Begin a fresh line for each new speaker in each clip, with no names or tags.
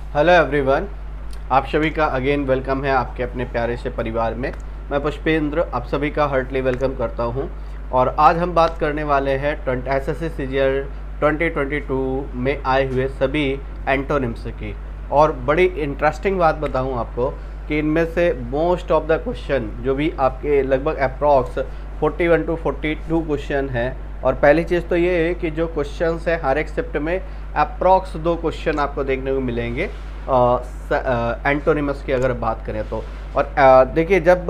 Hello everyone, आप सभी का अगेन वेलकम है आपके अपने प्यारे से परिवार में। मैं पुष्पेंद्र आप सभी का हार्टली वेलकम करता हूं। और आज हम बात करने वाले हैं एसएससी सीजीएल 2022 में आए हुए सभी एंटोनिम्स की। और बड़ी इंटरेस्टिंग बात बताऊं आपको कि इनमें से मोस्ट ऑफ द क्वेश्चन जो भी आपके लगभग अप्रॉक्स 41 टू 42 क्वेश्चन हैं। और पहली चीज़ तो ये है कि जो क्वेश्चंस है हर एक शिफ्ट में अप्रॉक्स 2 क्वेश्चन आपको देखने को मिलेंगे एंटोनिमस की अगर बात करें तो। और देखिए जब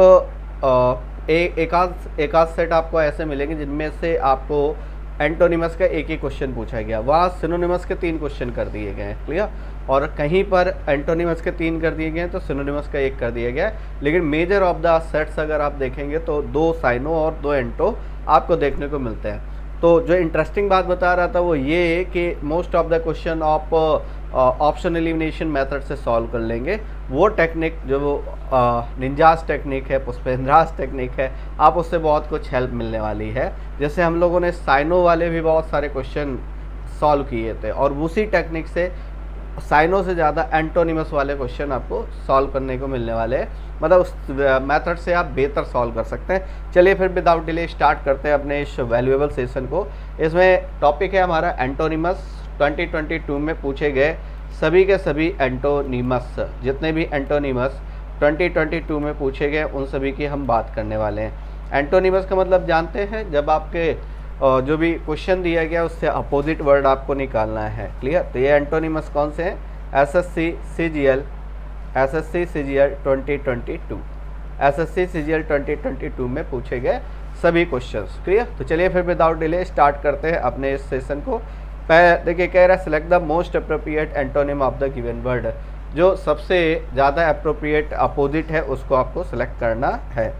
एक आध सेट आपको ऐसे मिलेंगे जिनमें से आपको एंटोनिमस का एक ही क्वेश्चन पूछा गया, वहाँ सिनोनिमस के 3 क्वेश्चन कर दिए गए हैं, क्लियर। और कहीं पर एंटोनिमस के 3 कर दिए गए हैं तो सिनोनिमस का 1 कर दिया गया है। लेकिन मेजर ऑफ द सेट्स अगर आप देखेंगे तो 2 साइनो और 2 एंटो आपको देखने को मिलते हैं। तो जो इंटरेस्टिंग बात बता रहा था वो ये है कि most of the question of option elimination method से सॉल्व कर लेंगे। वो टेक्निक जो निंजास टेक्निक है, पुष्पेंद्रास टेक्निक है, आप उससे बहुत कुछ हेल्प मिलने वाली है। जैसे हम लोगों ने साइनो वाले भी बहुत सारे क्वेश्चन सॉल्व किए थे और उसी टेक्निक से साइनो से ज़्यादा एंटोनिमस वाले क्वेश्चन आपको सॉल्व करने को मिलने वाले हैं। मतलब उस मेथड से आप बेहतर सॉल्व कर सकते हैं। चलिए फिर विदाउट डिले स्टार्ट करते हैं अपने इस वैल्यूएबल सेशन को। इसमें टॉपिक है हमारा एंटोनिमस। 2022 में पूछे गए सभी के सभी एंटोनिमस, जितने भी एंटोनिमस 2022 में पूछे गए उन सभी की हम बात करने वाले हैं। एंटोनिमस का मतलब जानते हैं, जब आपके जो भी क्वेश्चन दिया गया उससे अपोजिट वर्ड आपको निकालना है, क्लियर। तो ये एंटोनिमस कौन से हैं? एसएससी सीजीएल 2022, एसएससी सीजीएल 2022 में पूछे गए सभी क्वेश्चंस, क्लियर। तो चलिए फिर विदाउट डिले स्टार्ट करते हैं अपने इस सेशन को। देखिए कह रहा है select the most appropriate antonym of the given word. जो सबसे ज़्यादा अप्रोप्रिएट अपोजिट है उसको आपको सेलेक्ट करना है।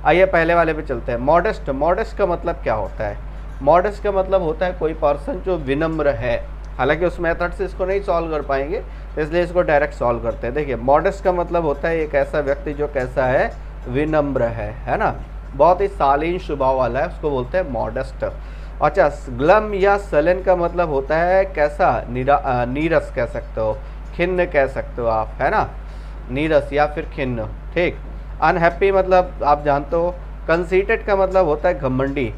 आइए पहले वाले पे चलते हैं। मॉडेस्ट। मॉडेस्ट का मतलब क्या होता है? मॉडेस्ट का मतलब होता है कोई पर्सन जो विनम्र है। हालांकि उस मेथड से इसको नहीं सॉल्व कर पाएंगे, इसलिए इसको डायरेक्ट सॉल्व करते हैं। देखिए मॉडेस्ट का मतलब होता है एक ऐसा व्यक्ति जो कैसा है, विनम्र है ना, बहुत ही शालीन स्वभाव वाला है, उसको बोलते हैं मॉडेस्ट। अच्छा, ग्लम या सलन का मतलब होता है कैसा, नीरस कह सकते हो, खिन्न कह सकते हो आप, है ना, नीरस या फिर खिन्न, ठीक। अनहैप्पी मतलब आप जानते हो। कंसीटेड का मतलब होता है घमंडी।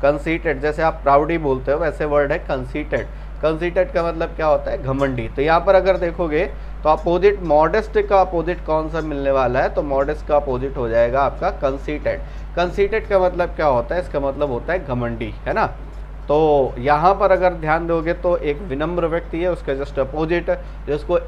कंसीटेड जैसे आप प्राउडी बोलते हो वैसे वर्ड है कंसीटेड। कंसीटेड का मतलब क्या होता है, घमंडी। तो यहाँ पर अगर देखोगे तो अपोजिट मॉडेस्ट का अपोजिट कौन सा मिलने वाला है, तो मॉडेस्ट का अपोजिट हो जाएगा आपका कंसीटेड। कंसीटेड का मतलब क्या होता है, इसका मतलब होता है घमंडी, है ना। तो यहाँ पर अगर ध्यान दोगे तो एक विनम्र व्यक्ति है, उसका जस्ट अपोजिट जिसको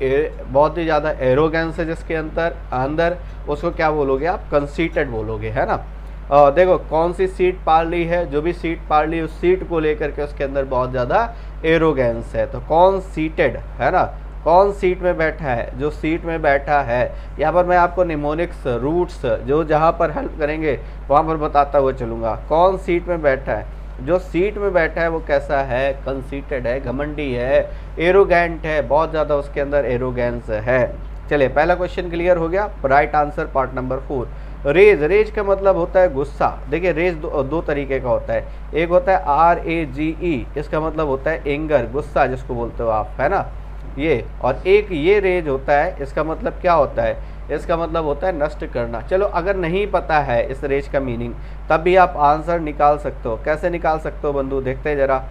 बहुत ही ज़्यादा एरोगेंस है जिसके अंदर उसको क्या बोलोगे आप, कंसीटेड बोलोगे, है ना। देखो कौन सी सीट पार ली है, जो भी सीट पार ली उस सीट को लेकर के उसके अंदर बहुत ज़्यादा एरोगेंस है। तो कौन सीटेड, है ना, कौन सीट में बैठा है, जो सीट में बैठा है। यहाँ पर मैं आपको निमोनिक्स रूट्स जो जहाँ पर हेल्प करेंगे वहाँ पर बताता हुआ चलूँगा। कौन सीट में बैठा है, जो सीट में बैठा है वो कैसा है, कंसीटेड है, घमंडी है, एरोगेंट है, बहुत ज़्यादा उसके अंदर एरोगेंस है। चलिए पहला क्वेश्चन क्लियर हो गया। Right answer part number 4। Raise. Raise का मतलब होता है गुस्सा। देखिए रेज दो तरीके का होता है। एक होता है RAGE, इसका मतलब होता है एंगर, गुस्सा जिसको बोलते हो आप, है ना ये। और एक ये रेज होता है, इसका मतलब क्या होता है, इसका मतलब होता है नष्ट करना। चलो अगर नहीं पता है इस रेज का मीनिंग तब भी आप आंसर निकाल सकते हो। कैसे निकाल सकते हो बंधु, देखते हैं जरा।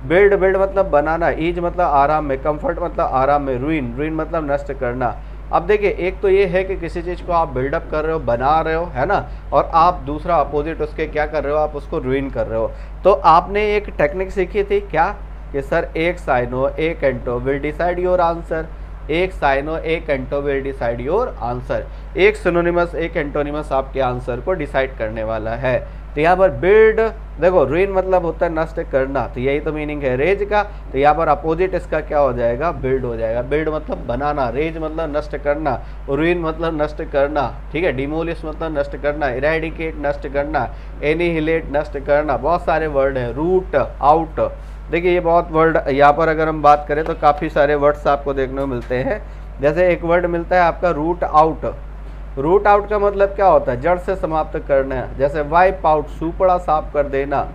बिल्ड। बिल्ड मतलब बनाना, ईज मतलब आराम में, कंफर्ट मतलब आराम में, रूइन। रूइन मतलब नष्ट करना। अब देखिए एक तो ये है कि किसी चीज़ को आप बिल्डअप कर रहे हो, बना रहे हो, है ना, और आप दूसरा अपोजिट उसके क्या कर रहे हो, आप उसको रूइन कर रहे हो। तो आपने एक टेक्निक सीखी थी क्या, कि सर एक साइनो एक anto will decide your answer. एक साइनो एक anto will decide your answer. एक सिनोनिमस एक एंटोनिमस आपके आंसर को डिसाइड करने वाला है। तो यहाँ पर बिल्ड, देखो रूइन मतलब होता है नष्ट करना, तो यही तो मीनिंग है रेज का। तो यहाँ पर अपोजिट इसका क्या हो जाएगा, बिल्ड हो जाएगा। बिल्ड मतलब बनाना, रेज मतलब नष्ट करना, रूइन मतलब नष्ट करना, ठीक है। डिमोलिश मतलब नष्ट करना, इरेडिकेट नष्ट करना, एनिहिलेट नष्ट करना, बहुत सारे वर्ड हैं। रूट आउट, देखिए ये बहुत वर्ड यहाँ पर अगर हम बात करें तो काफ़ी सारे वर्ड्स आपको देखने को मिलते हैं। जैसे एक वर्ड मिलता है आपका रूट आउट। रूट आउट का मतलब क्या होता है, जड़ से समाप्त करना। जैसे वाइप आउट, सूपड़ा साफ कर देना,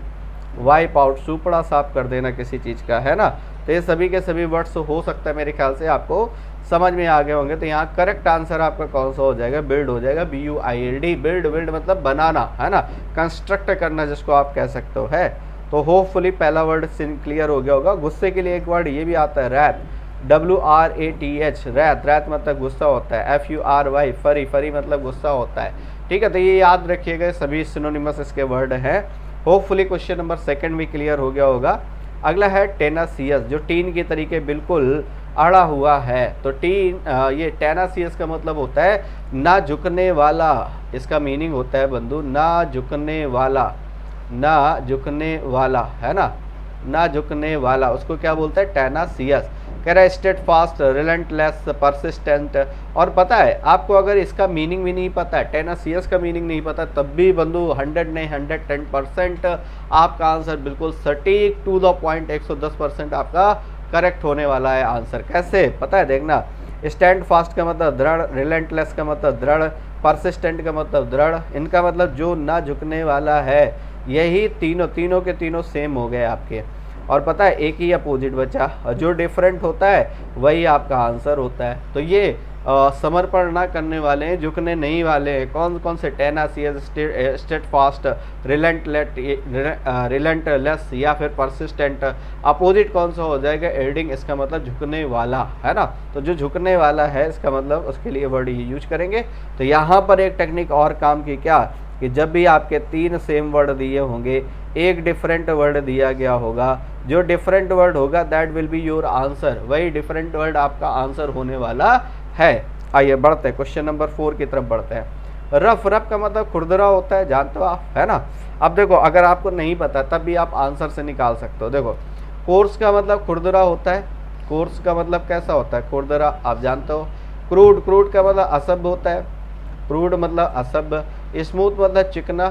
वाइप आउट सूपड़ा साफ कर देना किसी चीज़ का, है ना। तो ये सभी के सभी वर्ड्स हो सकता है मेरे ख्याल से आपको समझ में आ गए होंगे। तो यहाँ करेक्ट आंसर आपका कौन सा हो जाएगा, बिल्ड हो जाएगा, BUILD, बिल्ड। बिल्ड मतलब बनाना, है ना, कंस्ट्रक्ट करना जिसको आप कह सकते हो, है। तो होपफुली पहला वर्ड क्लियर हो गया होगा। गुस्से के लिए एक वर्ड ये भी आता है, रैथ, WRATH, रैथ। रैथ मतलब गुस्सा होता है। FURY, फरी, फरी मतलब गुस्सा होता है, ठीक है। तो ये याद रखिएगा, सभी सिनोनिमस इसके वर्ड हैं। होपफुली क्वेश्चन नंबर 2 भी क्लियर हो गया होगा। अगला है टेनासियस, जो टीन के तरीके बिल्कुल अड़ा हुआ है। तो ये टेनासियस का मतलब होता है ना झुकने वाला। इसका मीनिंग होता है बंधु ना झुकने वाला, ना झुकने वाला, है ना, ना झुकने वाला, उसको क्या बोलता है, टेनासियस। कह रहा है स्टेट फास्ट, रिलेंटलेस, परसिस्टेंट। और पता है आपको, अगर इसका मीनिंग भी नहीं पता है, टेनासियस का मीनिंग नहीं पता, तब भी बंधु 100 नहीं 110% आपका आंसर बिल्कुल सटीक टू द पॉइंट 110% आपका करेक्ट होने वाला है आंसर। कैसे पता है, देखना, स्टैंड फास्ट का मतलब दृढ़, रिलेंटलेस का मतलब दृढ़, परसिस्टेंट का मतलब दृढ़, इनका मतलब जो ना झुकने वाला है। यही तीनों के तीनों सेम हो गए आपके। और पता है एक ही अपोजिट बचा, जो डिफरेंट होता है वही आपका आंसर होता है। तो ये समर्पण ना करने वाले हैं, झुकने नहीं वाले हैं। कौन कौन से, टेनासियस, स्टेट फास्ट, रिलेंटलेस या फिर परसिस्टेंट। अपोजिट कौन सा हो जाएगा, एडिंग, इसका मतलब झुकने वाला, है ना। तो जो झुकने वाला है इसका मतलब उसके लिए वर्ड ये यूज करेंगे। तो यहाँ पर एक टेक्निक और काम की, क्या कि जब भी आपके 3 सेम वर्ड दिए होंगे, एक डिफरेंट वर्ड दिया गया होगा, जो डिफरेंट वर्ड होगा that will be your answer, वही डिफरेंट वर्ड आपका आंसर होने वाला है। आइए बढ़ते हैं, क्वेश्चन नंबर 4 की तरफ बढ़ते हैं। रफ, रफ का मतलब खुरदरा होता है, जानते हो आप, है ना। अब देखो, अगर आपको नहीं पता तब भी आप आंसर से निकाल सकते हो। देखो, कोर्स का मतलब खुरदरा होता है, कोर्स का मतलब कैसा होता है, खुरदरा, आप जानते हो। क्रूड, क्रूड का मतलब असभ्य होता है, क्रूड मतलब असभ्य। स्मूथ मतलब चिकना,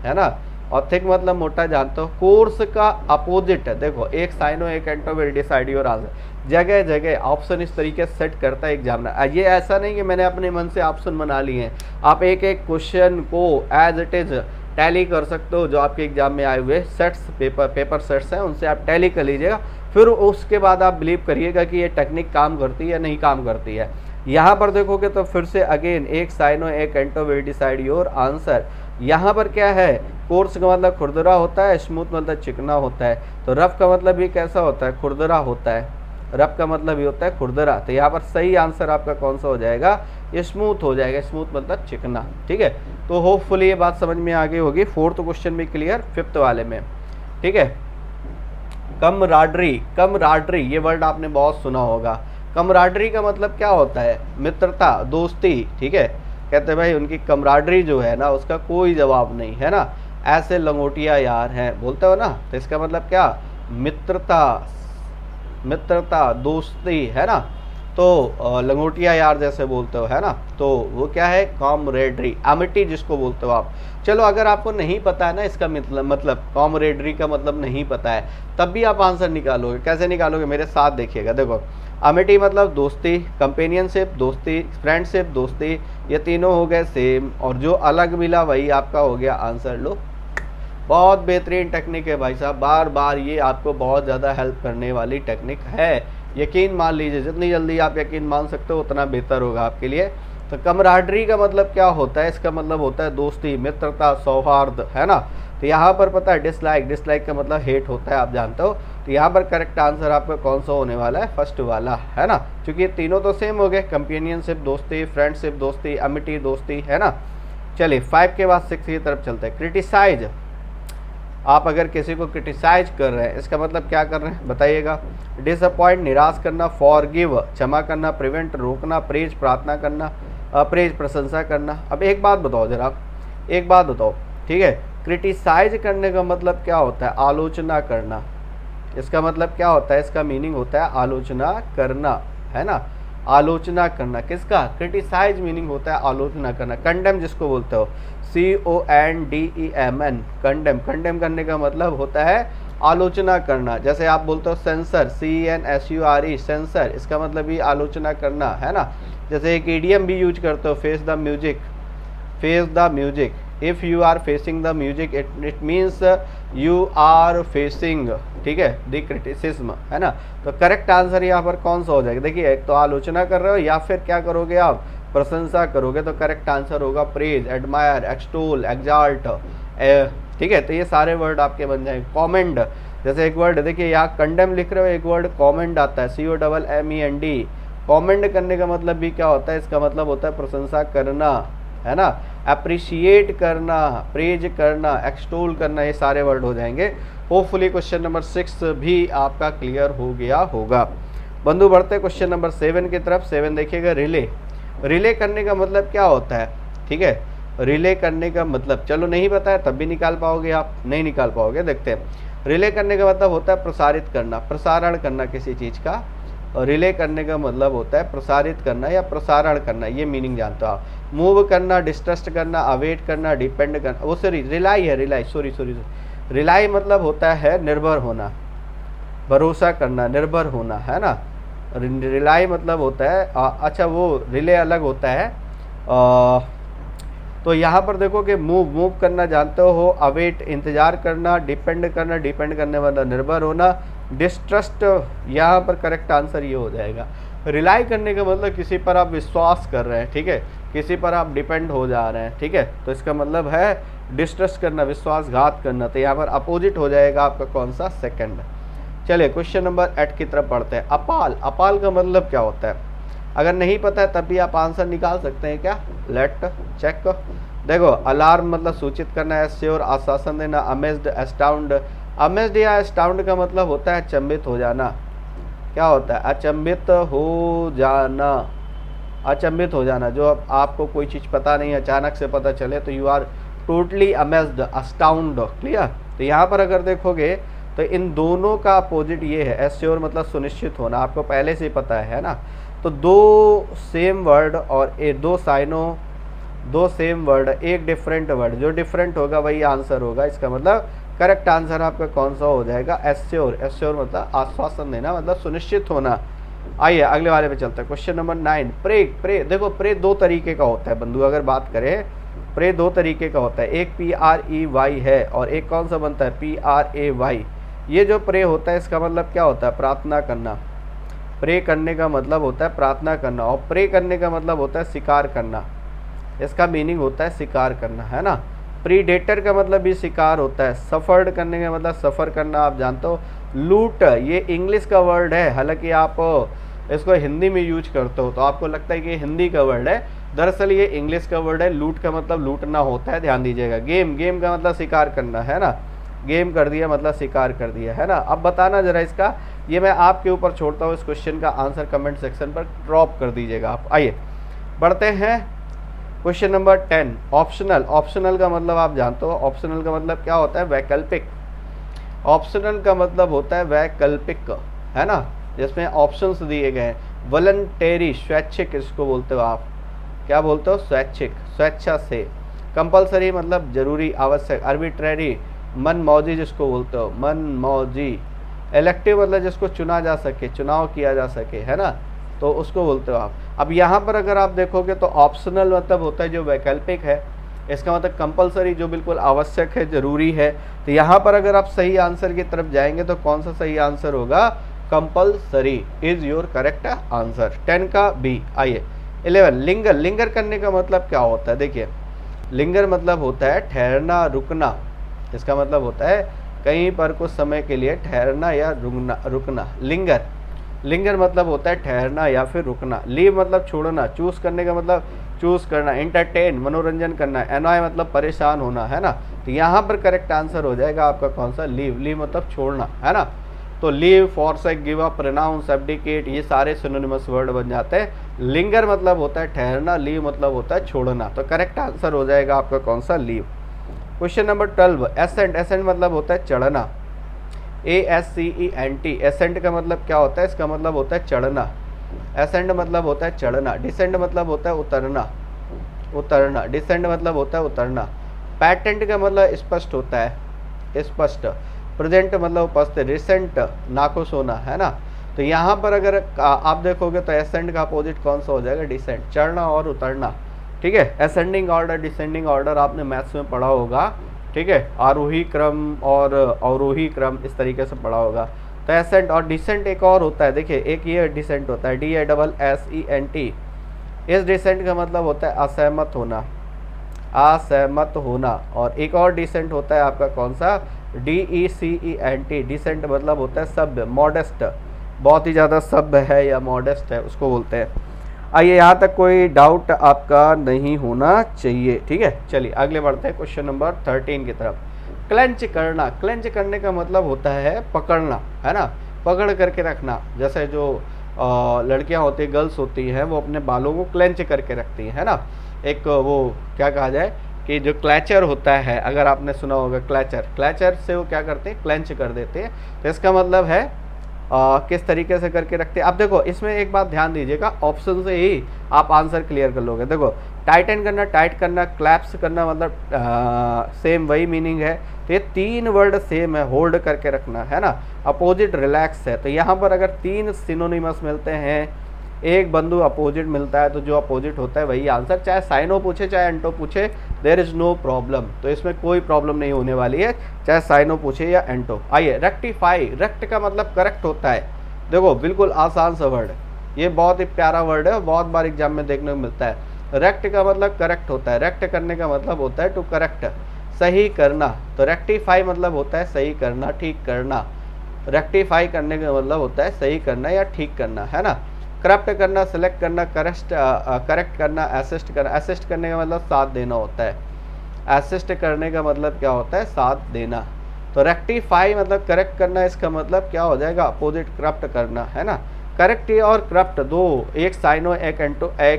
है ना। और थिक मतलब मोटा, जानते हो। कोर्स का अपोजिट है, देखो, एक साइनो एक anto will decide your answer. जगह जगह ऑप्शन इस तरीके से सेट करता है एग्जामिनर। ये ऐसा नहीं कि मैंने अपने मन से ऑप्शन बना लिए हैं, आप एक एक क्वेश्चन को एज इट इज टैली कर सकते हो। जो आपके एग्जाम में आए हुए सेट्स, पेपर सेट्स हैं, उनसे आप टैली कर लीजिएगा। फिर उसके बाद आप बिलीव करिएगा कि ये टेक्निक काम करती है या नहीं काम करती है। यहाँ पर देखोगे तो फिर से अगेन एक साइनो एक anto will decide your answer. यहाँ पर क्या है, कोर्स का मतलब खुरदरा होता है, स्मूथ मतलब चिकना होता है। तो रफ का मतलब भी कैसा होता है, खुरदरा होता है। रफ का मतलब भी होता है खुरदरा। तो यहाँ पर सही आंसर आपका कौन सा हो जाएगा, स्मूथ हो जाएगा। स्मूथ मतलब चिकना, ठीक है। तो होपफुली ये बात समझ में आ गई होगी। 4th क्वेश्चन भी क्लियर, 5th वाले में, ठीक है। कमराडरी, कमराडरी ये वर्ड आपने बहुत सुना होगा। कमराडरी का मतलब क्या होता है, मित्रता, दोस्ती, ठीक है। कहते हैं भाई उनकी कमराडरी जो है ना उसका कोई जवाब नहीं, है ना। ऐसे लंगोटिया यार हैं, बोलते हो ना। तो इसका मतलब क्या, मित्रता, मित्रता, दोस्ती, है ना। तो लंगोटिया यार जैसे बोलते हो, है ना। तो वो क्या है, कॉमरेडरी, एमिटी जिसको बोलते हो आप। चलो अगर आपको नहीं पता है ना इसका मतलब कॉमरेडरी का मतलब नहीं पता है, तब भी आप आंसर निकालोगे। कैसे निकालोगे, मेरे साथ देखिएगा। देखो, अमिटी मतलब दोस्ती, कंपेनियनशिप दोस्ती, फ्रेंडशिप दोस्ती, ये तीनों हो गए सेम। और जो अलग मिला वही आपका हो गया आंसर। लो, बहुत बेहतरीन टेक्निक है भाई साहब, बार बार ये आपको बहुत ज़्यादा हेल्प करने वाली टेक्निक है। यकीन मान लीजिए, जितनी जल्दी आप यकीन मान सकते हो उतना बेहतर होगा आपके लिए। तो कमराडरी का मतलब क्या होता है, इसका मतलब होता है दोस्ती, मित्रता, सौहार्द, है ना। तो यहाँ पर पता है डिसलाइक, डिसलाइक का मतलब हेट होता है, आप जानते हो। तो यहाँ पर करेक्ट आंसर आपका कौन सा होने वाला है, फर्स्ट वाला, है ना। क्योंकि ये तीनों तो सेम हो गए, कंपेनियनशिप दोस्ती, फ्रेंडशिप दोस्ती, अमिटी दोस्ती, है ना। चलिए 5 के बाद 6 की तरफ चलते हैं। क्रिटिसाइज, आप अगर किसी को क्रिटिसाइज कर रहे हैं इसका मतलब क्या कर रहे हैं बताइएगा। डिसअपॉइंट, निराश करना। फॉरगिव, क्षमा करना। प्रिवेंट, रोकना। प्रेज, प्रार्थना करना। अप्रेज, प्रशंसा करना। अब एक बात बताओ जरा, एक बात बताओ, ठीक है। क्रिटिसाइज करने का मतलब क्या होता है, आलोचना करना। इसका मतलब क्या होता है, इसका मीनिंग होता है आलोचना करना, है ना। आलोचना करना किसका, क्रिटिसाइज मीनिंग होता है आलोचना करना। कंडेम जिसको बोलते हो, CONDEMN, कंडेम, कंडेम करने का मतलब होता है आलोचना करना। जैसे आप बोलते हो सेंसर, CNSURE, सेंसर, इसका मतलब भी आलोचना करना, है ना। जैसे एक इडियम भी यूज करते हो, face the music, face the music. If you are facing the music, it means you are facing, ठीक है, द क्रिटिसिज्म, है ना। तो करेक्ट आंसर यहाँ पर कौन सा हो जाएगा? देखिए, एक तो आलोचना कर रहे हो या फिर क्या करोगे आप, प्रशंसा करोगे, तो करेक्ट आंसर होगा प्रेज, एडमायर, एक्सटोल, एग्जाल्ट, ठीक है। तो ये सारे वर्ड आपके बन जाएंगे। कॉमेंड, जैसे एक वर्ड देखिए यहाँ कंडेम लिख रहे हो, एक वर्ड कॉमेंड आता है, COMMEND। कॉमेंड करने का मतलब भी क्या होता है? इसका मतलब होता है प्रशंसा करना, है ना, अप्रिशिएट करना, प्रेज करना, एक्सटोल करना, ये सारे वर्ड हो जाएंगे। होपफुली क्वेश्चन नंबर 6 भी आपका क्लियर हो गया होगा। बंधु बढ़ते क्वेश्चन नंबर 7 की तरफ। 7 देखिएगा, रिले। रिले करने का मतलब क्या होता है? ठीक है, रिले करने का मतलब, चलो नहीं बताया तब भी निकाल पाओगे आप, नहीं निकाल पाओगे, देखते हैं। रिले करने का मतलब होता है प्रसारित करना, प्रसारण करना किसी चीज़ का। और रिले करने का मतलब होता है प्रसारित करना या प्रसारण करना, ये मीनिंग जानते हो आप। मूव करना, डिस्ट्रस्ट करना, अवेट करना, डिपेंड करना, वो सॉरी रिलाई है, रिलाई, सॉरी सॉरी, रिलाई मतलब होता है निर्भर होना, भरोसा करना, निर्भर होना, है ना। रिलाई मतलब होता है अच्छा, वो रिले अलग होता है। तो यहाँ पर देखो कि मूव करना जानते हो, अवेट इंतजार करना, डिपेंड करना, डिपेंड करने वाला निर्भर होना, डिस्ट्रस्ट, यहाँ पर करेक्ट आंसर ये हो जाएगा। रिलाई करने का मतलब किसी पर आप विश्वास कर रहे हैं, ठीक है, किसी पर आप डिपेंड हो जा रहे हैं, ठीक है, तो इसका मतलब है डिस्ट्रस्ट करना, विश्वासघात करना। तो यहाँ पर अपोजिट हो जाएगा आपका कौन सा? सेकंड। चलिए क्वेश्चन नंबर 8 की तरफ पढ़ते हैं। अपाल, अपाल का मतलब क्या होता है? अगर नहीं पता है तब भी आप आंसर निकाल सकते हैं क्या? Late check. देखो, अलार्म मतलब सूचित करना, एश्योर आश्वासन देना, अमेज्ड, एस्टाउंड। अमेज्ड या एस्टाउंड का मतलब होता है अचंभित हो जाना। क्या होता है? अचंभित हो जाना, अचंभित हो जाना। जो आपको कोई चीज़ पता नहीं, अचानक से पता चले तो you are totally amazed, astound, clear. तो यहाँ पर अगर देखोगे तो इन दोनों का अपोजिट ये है, एश्योर मतलब सुनिश्चित होना, आपको पहले से ही पता है ना। तो दो सेम वर्ड और दो साइनों, दो सेम वर्ड, एक डिफरेंट वर्ड, जो डिफरेंट होगा वही आंसर होगा। इसका मतलब करेक्ट आंसर आपका कौन सा हो जाएगा? एश्योर। एश्योर मतलब आश्वासन देना, मतलब सुनिश्चित होना। आइए अगले वाले पे चलते हैं। Question number 9, pray. प्रे, देखो प्रे दो तरीके का होता है बंधु, अगर बात करें प्रे दो तरीके का होता है। एक PREY है और एक कौन सा बनता है? PRAY। ये जो प्रे होता है इसका मतलब क्या होता है? प्रार्थना करना। प्रे करने का मतलब होता है प्रार्थना करना, और प्रे करने का मतलब होता है शिकार करना। इसका मीनिंग होता है शिकार करना, है ना। प्रीडेटर का मतलब भी शिकार होता है। सफर्ड करने का मतलब सफ़र करना, आप जानते हो। लूट, ये इंग्लिश का वर्ड है, हालांकि आप इसको हिंदी में यूज करते हो तो आपको लगता है कि हिंदी का वर्ड है, दरअसल ये इंग्लिश का वर्ड है। लूट का मतलब लूटना होता है, ध्यान दीजिएगा। गेम, गेम का मतलब शिकार करना, है ना। गेम कर दिया मतलब शिकार कर दिया, है ना। अब बताना जरा इसका, ये मैं आपके ऊपर छोड़ता हूँ, इस क्वेश्चन का आंसर कमेंट सेक्शन पर ड्रॉप कर दीजिएगा आप। आइए बढ़ते हैं क्वेश्चन नंबर 10, ऑप्शनल। ऑप्शनल का मतलब आप जानते हो, ऑप्शनल का मतलब क्या होता है? वैकल्पिक। ऑप्शनल का मतलब होता है वैकल्पिक, है ना, जिसमें ऑप्शंस दिए गए हैं। वॉलंटरी, स्वैच्छिक, इसको बोलते हो आप, क्या बोलते हो? स्वैच्छिक, स्वेच्छा से। कंपलसरी मतलब जरूरी, आवश्यक। आर्बिट्ररी, मनमौजी जिसको बोलते हो, मनमौजी। इलेक्टिव मतलब जिसको चुना जा सके, चुनाव किया जा सके, है ना, तो उसको बोलते हो आप। अब यहाँ पर अगर आप देखोगे तो ऑप्शनल मतलब होता है जो वैकल्पिक है, इसका मतलब कंपलसरी जो बिल्कुल आवश्यक है, ज़रूरी है। तो यहाँ पर अगर आप सही आंसर की तरफ जाएंगे तो कौन सा सही आंसर होगा? Compulsory is your correct answer. 10 का बी। आइए 11, लिंगर। लिंगर करने का मतलब क्या होता है? देखिए, लिंगर मतलब होता है ठहरना, रुकना। इसका मतलब होता है कहीं पर कुछ समय के लिए ठहरना या रुकना। लिंगर, लिंगर मतलब होता है ठहरना या फिर रुकना। लीव मतलब छोड़ना। चूज़ करने का मतलब चूज़ करना। एंटरटेन, मनोरंजन करना। एनॉय मतलब परेशान होना, है ना। तो यहाँ पर करेक्ट आंसर हो जाएगा आपका कौन सा? लीव। लीव मतलब छोड़ना, है ना। तो leave, forsake, give up, renounce, abdicate, ये सारे सिनोनिमस वर्ड बन जाते हैं। लिंगर मतलब होता है ठहरना, लीव मतलब होता है छोड़ना। तो करेक्ट आंसर हो जाएगा आपका कौन सा? Leave. Question number 12, ascent. Ascent मतलब होता है चढ़ना। ASCENT, एसेंट का मतलब क्या होता है? इसका मतलब होता है चढ़ना। एसेंट मतलब होता है चढ़ना। डिसेंड मतलब होता है उतरना, उतरना। डिसेंड मतलब होता है उतरना। पैटेंट का मतलब स्पष्ट होता है, स्पष्ट। प्रेजेंट मतलब उपस्थित। रिसेंट, नाखुश होना, है ना। तो यहाँ पर अगर आप देखोगे तो एसेंट का अपोजिट कौन सा हो जाएगा? डिसेंट, चढ़ना और उतरना, ठीक है। असेंडिंग ऑर्डर, डिसेंडिंग ऑर्डर आपने मैथ्स में पढ़ा होगा, ठीक है, आरोही क्रम और अवरोही क्रम इस तरीके से पढ़ा होगा। तो एसेंट और डिसेंट एक और होता है, देखिए एक ये डिसेंट होता है, DASSENT। इस डिसेंट का मतलब होता है असहमत होना, असहमत होना। और एक और डिसेंट होता है आपका कौन सा, DECENT। डिसेंट मतलब होता है सभ्य, मॉडेस्ट, बहुत ही ज़्यादा सभ्य है या मॉडेस्ट है उसको बोलते हैं। आइए, यहाँ तक कोई डाउट आपका नहीं होना चाहिए, ठीक है। चलिए आगे बढ़ते हैं क्वेश्चन नंबर 13 की तरफ। क्लेंच करना, क्लेंच करने का मतलब होता है पकड़ना, है ना, पकड़ करके रखना। जैसे जो लड़कियां होती हैं, गर्ल्स होती हैं, वो अपने बालों को क्लेंच करके रखती हैं, है ना। एक वो क्या कहा जाए कि जो क्लैचर होता है, अगर आपने सुना होगा क्लैचर, क्लैचर से वो क्या करते हैं, क्लेंच कर देते हैं। तो इसका मतलब है किस तरीके से करके रखते हैं। अब देखो इसमें एक बात ध्यान दीजिएगा, ऑप्शन से ही आप आंसर क्लियर कर लोगे। देखो टाइटन करना, टाइट करना, क्लैप्स करना, मतलब सेम वही मीनिंग है। तो ये तीन वर्ड सेम है, होल्ड करके रखना, है ना। अपोजिट रिलैक्स है। तो यहाँ पर अगर तीन सिनोनिमस मिलते हैं, एक बंधु अपोजिट मिलता है, तो जो अपोजिट होता है वही आंसर, चाहे साइनो पूछे चाहे एंटो पूछे, देयर इज नो प्रॉब्लम। तो इसमें कोई प्रॉब्लम नहीं होने वाली है, चाहे साइनो पूछे या एंटो। आइए, रेक्टिफाई, रेक्ट का मतलब करेक्ट होता है। देखो बिल्कुल आसान सा वर्ड, ये बहुत ही प्यारा वर्ड है, बहुत बार एग्जाम में देखने को मिलता है। रेक्ट का मतलब करेक्ट होता है, रेक्ट करने का मतलब होता है टू करेक्ट, सही करना। तो रेक्टिफाई मतलब होता है सही करना, ठीक करना। रेक्टिफाई करने का मतलब होता है सही करना या ठीक करना, है ना। करप्ट करना, सेलेक्ट करना, करेक्ट करना, असिस्ट करना। असिस्ट करने का मतलब साथ देना होता है, असिस्ट करने का मतलब क्या होता है, साथ देना। तो रेक्टिफाई मतलब करेक्ट करना, इसका मतलब क्या हो जाएगा, अपोजिट करप्ट करना, है ना। करेक्ट और करप्ट दो, एक साइनो एक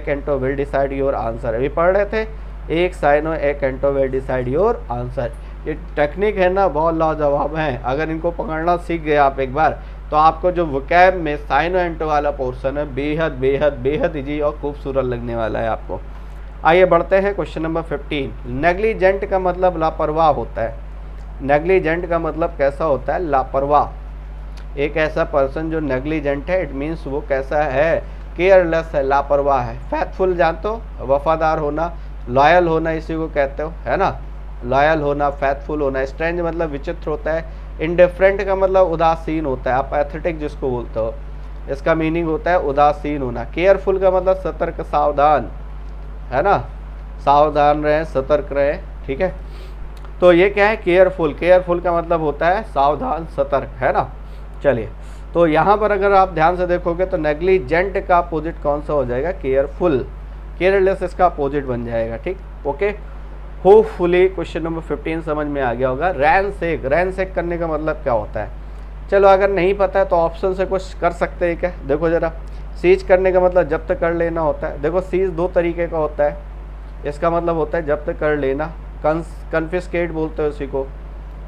anto will decide your answer. अभी पढ़ रहे थे, एक साइनो एक anto will decide your answer. ये टेक्निक है ना, बहुत लाजवाब है। अगर इनको पकड़ना सीख गए आप एक बार, तो आपको जो वोकैब में साइनो एंटो वाला पोर्शन है, बेहद बेहद बेहद ईजी और खूबसूरत लगने वाला है आपको। आइए बढ़ते हैं क्वेश्चन नंबर 15। नेग्लिजेंट का मतलब लापरवाह होता है। नेग्लिजेंट का मतलब कैसा होता है, लापरवाह। एक ऐसा पर्सन जो नेग्लिजेंट है, इट मीन्स वो कैसा है, केयरलेस है, लापरवाह है। फेथफुल जानते हो, वफादार होना, लॉयल होना इसी को कहते हो, है ना। लॉयल होना, फेथफुल होना। स्ट्रेंज मतलब विचित्र होता है। इंडिफरेंट का मतलब उदासीन होता है, आप एथेटिक जिसको बोलते हो, इसका मीनिंग होता है उदासीन होना। केयरफुल का मतलब सतर्क, सावधान, है ना, सावधान रहें, सतर्क रहें, ठीक है। तो ये क्या है, केयरफुल। केयरफुल का मतलब होता है सावधान, सतर्क, है ना। चलिए, तो यहाँ पर अगर आप ध्यान से देखोगे तो नेग्लिजेंट का अपोजिट कौन सा हो जाएगा, केयरफुल। केयरलेस इसका अपोजिट बन जाएगा, ठीक, ओके। होपफुली क्वेश्चन नंबर 15 समझ में आ गया होगा। रैनसेक, रैनसेक करने का मतलब क्या होता है, चलो अगर नहीं पता है तो ऑप्शन से कुछ कर सकते हैं क्या। देखो जरा, सीज करने का मतलब जब्त कर लेना होता है। देखो सीज दो तरीके का होता है, इसका मतलब होता है जब्त कर लेना, कन्फिस्केट बोलते हो उसी को,